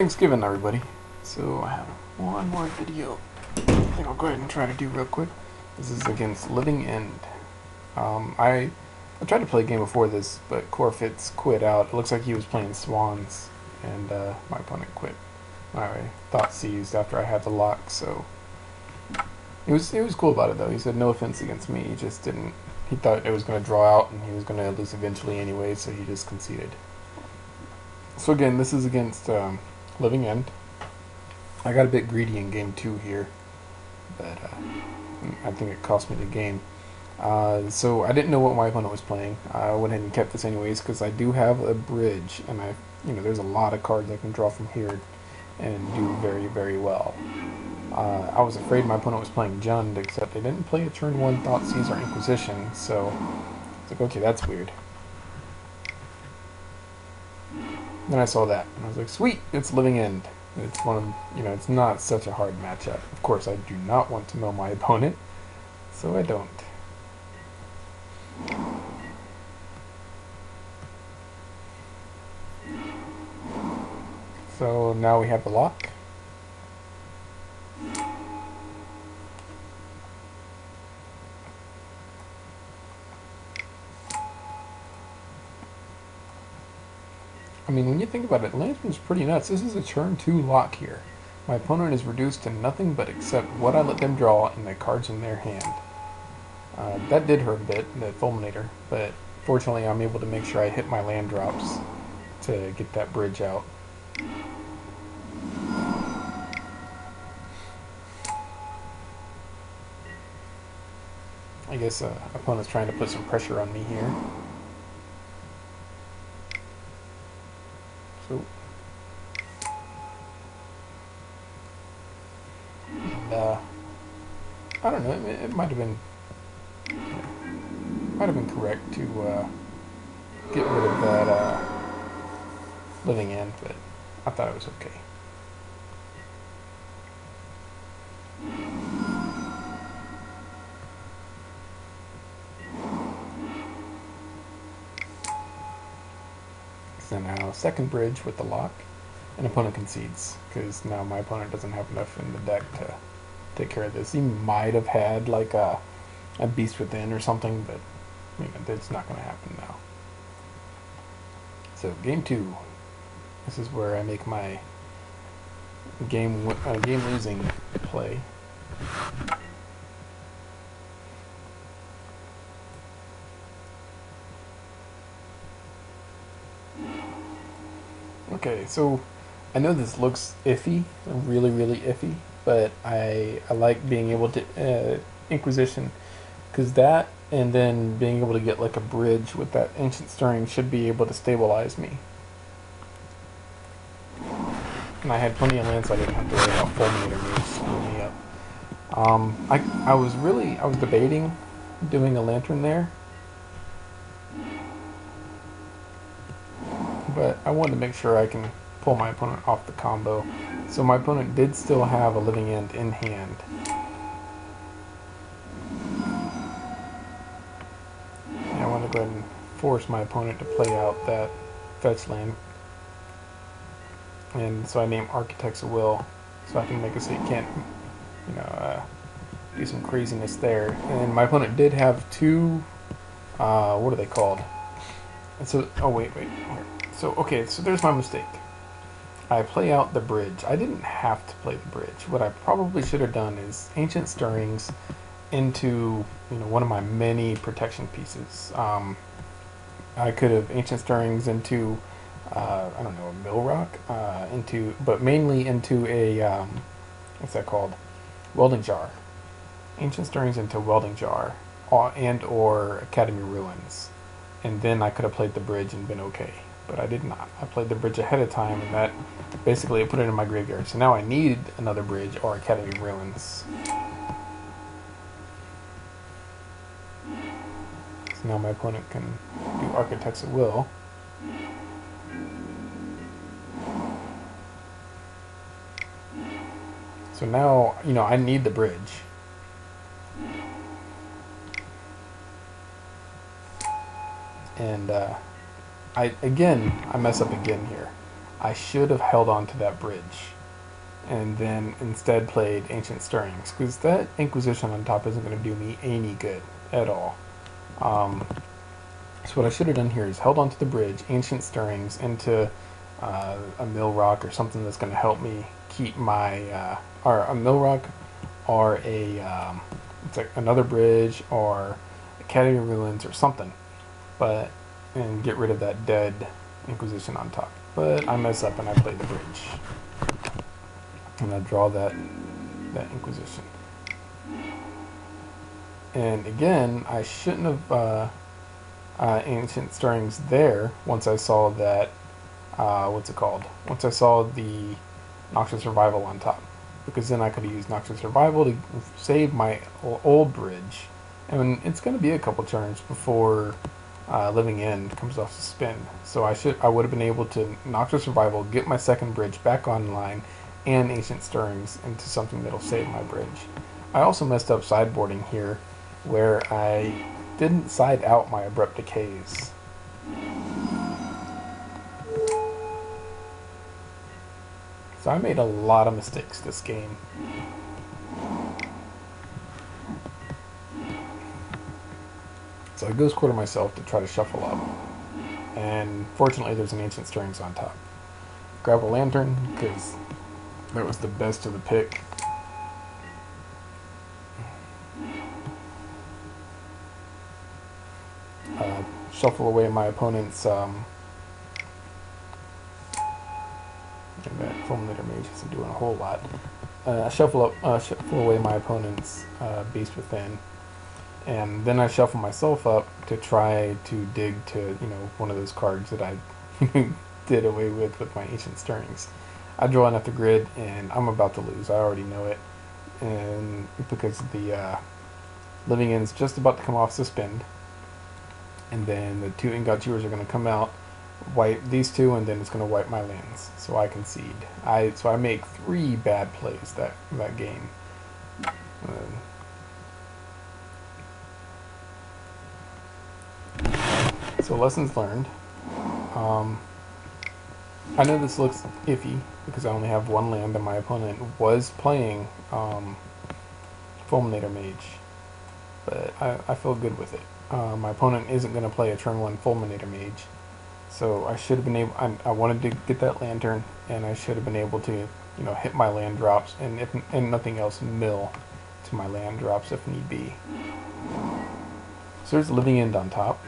Thanksgiving, everybody. So I have one more video I think I'll go ahead and try to do real quick. This is against Living End. I tried to play a game before this, but Corfitz quit out. It looks like he was playing Swans, and my opponent quit. My thought seized after I had the lock, so he was cool about it though. He said no offense against me. He just didn't. He thought it was going to draw out, and he was going to lose eventually anyway, so he just conceded. So again, this is against Living End. I got a bit greedy in game 2 here, but I think it cost me the game. So I didn't know what my opponent was playing. I went ahead and kept this anyways because I do have a bridge, and there's a lot of cards I can draw from here and do very, very well. I was afraid my opponent was playing Jund, except they didn't play a turn 1 Thoughtseize or Inquisition, so it's like, okay, that's weird. Then I saw that, and I was like, sweet, it's Living End. It's one of, it's not such a hard matchup. Of course, I do not want to mill my opponent, so I don't. So now we have the lock. I mean, when you think about it, Lantern's pretty nuts. This is a turn 2 lock here. My opponent is reduced to nothing but accept what I let them draw and the cards in their hand. That did hurt a bit, the Fulminator, but fortunately I'm able to make sure I hit my land drops to get that bridge out. I guess opponent's trying to put some pressure on me here. So, and I don't know. It might have been correct to get rid of that Living End, but I thought it was okay. So now second bridge with the lock, and opponent concedes because now my opponent doesn't have enough in the deck to take care of this. He might have had like a Beast Within or something, but it's not going to happen now. So game 2, this is where I make my game losing play. Okay, so I know this looks iffy, really, really iffy, but I like being able to Inquisition, because that and then being able to get like a bridge with that Ancient Stirring should be able to stabilize me. And I had plenty of lands, so I didn't have to worry about Fulminator moves screwing me up. I was debating doing a Lantern there, but I wanted to make sure I can pull my opponent off the combo. So my opponent did still have a Living End in hand. And I want to go ahead and force my opponent to play out that fetch land. And so I name Architects of Will, so I can make it so you can't, do some craziness there. And my opponent did have two, what are they called? And so, oh wait, here. So, okay, so there's my mistake. I play out the bridge. I didn't have to play the bridge. What I probably should have done is Ancient Stirrings into, one of my many protection pieces. I could have Ancient Stirrings into, I don't know, a Mill Rock, but mainly into a, what's that called? Welding Jar. Ancient Stirrings into Welding Jar, and or Academy Ruins. And then I could have played the bridge and been okay. But I did not. I played the bridge ahead of time, and that basically put it in my graveyard. So now I need another bridge or Academy Ruins. So now my opponent can do Architects at Will. So now, I need the bridge. And I mess up again here. I should have held on to that bridge and then instead played Ancient Stirrings, because that Inquisition on top isn't going to do me any good at all. So what I should have done here is held onto the bridge, Ancient Stirrings, into a mill rock or something that's going to help me keep my, or a mill rock, or it's like another bridge, or Academy Ruins, or something, and get rid of that dead Inquisition on top. But I mess up and I play the bridge, and I draw that Inquisition. And again, I shouldn't have Ancient Stirrings there once I saw that, what's it called? Once I saw the Noxious Survival on top. Because then I could have used Noxious Survival to save my old bridge. And it's going to be a couple turns before Living End comes off suspend. So I would have been able to Noxious Survival, get my second bridge back online, and Ancient Stirrings into something that'll save my bridge. I also messed up sideboarding here, where I didn't side out my Abrupt Decays. So I made a lot of mistakes this game. So I Ghost Quarter myself to try to shuffle up. And fortunately there's an Ancient Stirrings on top. Grab a Lantern, because that was the best of the pick. Shuffle away my opponent's that Fulminator Mage isn't doing a whole lot. Shuffle away my opponent's Beast Within, and then I shuffle myself up to try to dig to one of those cards that I did away with my Ancient Stirrings. I draw enough the grid, and I'm about to lose. I already know it, and because the Living End's just about to come off suspend. And then the two Ingot Chewers are going to come out, wipe these two, and then it's going to wipe my lands, so I concede. So I make 3 bad plays that game. So lessons learned. I know this looks iffy because I only have 1 land, and my opponent was playing Fulminator Mage, but I feel good with it. My opponent isn't going to play a turn 1 Fulminator Mage, so I should have been able. I wanted to get that Lantern, and I should have been able to, hit my land drops, and if nothing else, mill to my land drops if need be. So there's Living End on top,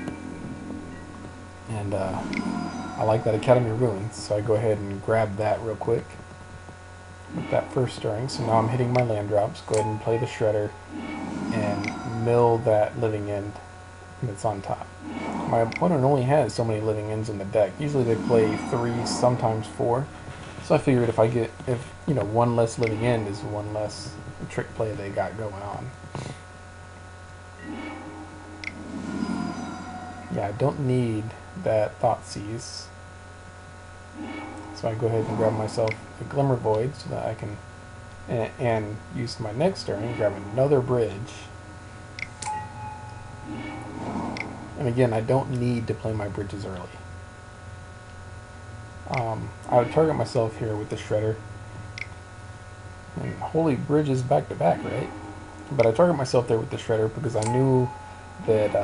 and I like that Academy Ruins, so I go ahead and grab that real quick with that first stirring. So now I'm hitting my land drops. Go ahead and play the Shredder and mill that Living End that's on top. My opponent only has so many Living Ends in the deck. Usually they play 3, sometimes 4. So I figured if 1 less Living End is 1 less trick play they got going on. Yeah, I don't need that Thoughtseize. So I go ahead and grab myself a Glimmer Void so that I can and use my next turn, grab another bridge. And again, I don't need to play my bridges early. I would target myself here with the Shredder. And holy bridges back to back, right? But I target myself there with the Shredder because I knew that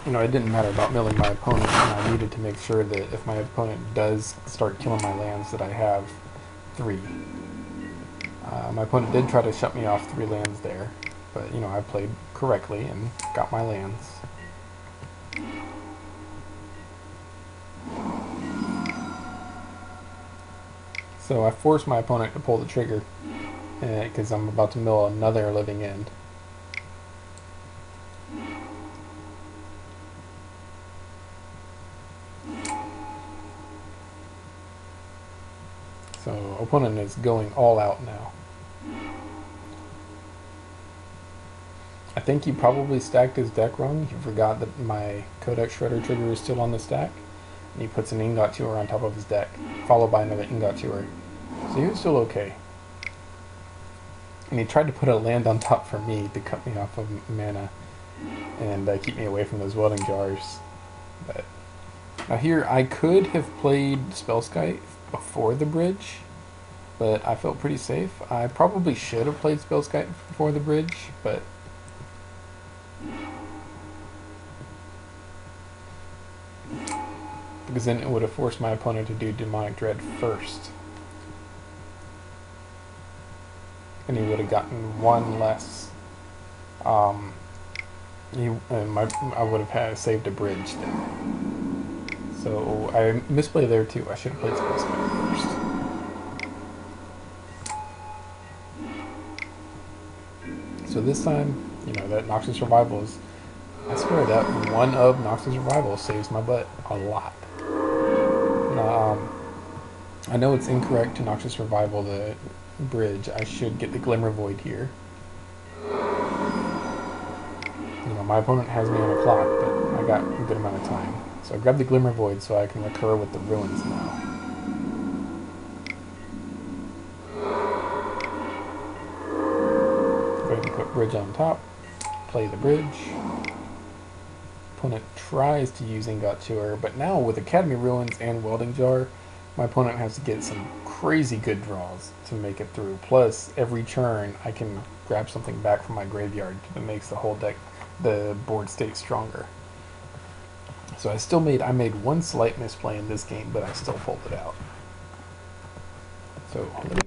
it didn't matter about milling my opponent, and I needed to make sure that if my opponent does start killing my lands that I have 3. My opponent did try to shut me off 3 lands there, but I played correctly and got my lands. So I forced my opponent to pull the trigger because I'm about to mill another Living End. So opponent is going all out now. I think he probably stacked his deck wrong. He forgot that my Codex Shredder trigger is still on the stack. And he puts an Ingot Chewer on top of his deck, followed by another Ingot Chewer. So he was still okay. And he tried to put a land on top for me to cut me off of mana and keep me away from those welding jars. But Now here, I could have played Spellskite before the bridge, but I felt pretty safe. I probably should have played Spellskite before the bridge, but because then it would have forced my opponent to do Demonic Dread first. And he would have gotten one less. I would have had saved a bridge then. So I misplay there too. I should have played Spellskite first. So this time, you know, that Noxious Survival is, I swear that one of Noxious Survival saves my butt a lot. Now, I know it's incorrect to Noxious Survival the bridge. I should get the Glimmer Void here. You know, my opponent has me on a clock, but I got a good amount of time. So I grab the Glimmer Void so I can recur with the Ruins now. Go ahead and put Bridge on top. Play the bridge. Opponent tries to use Ingot Chewer, but now with Academy Ruins and Welding Jar, my opponent has to get some crazy good draws to make it through. Plus, every turn I can grab something back from my graveyard that makes the whole deck, the board state stronger. So I made one slight misplay in this game, but I still pulled it out. So let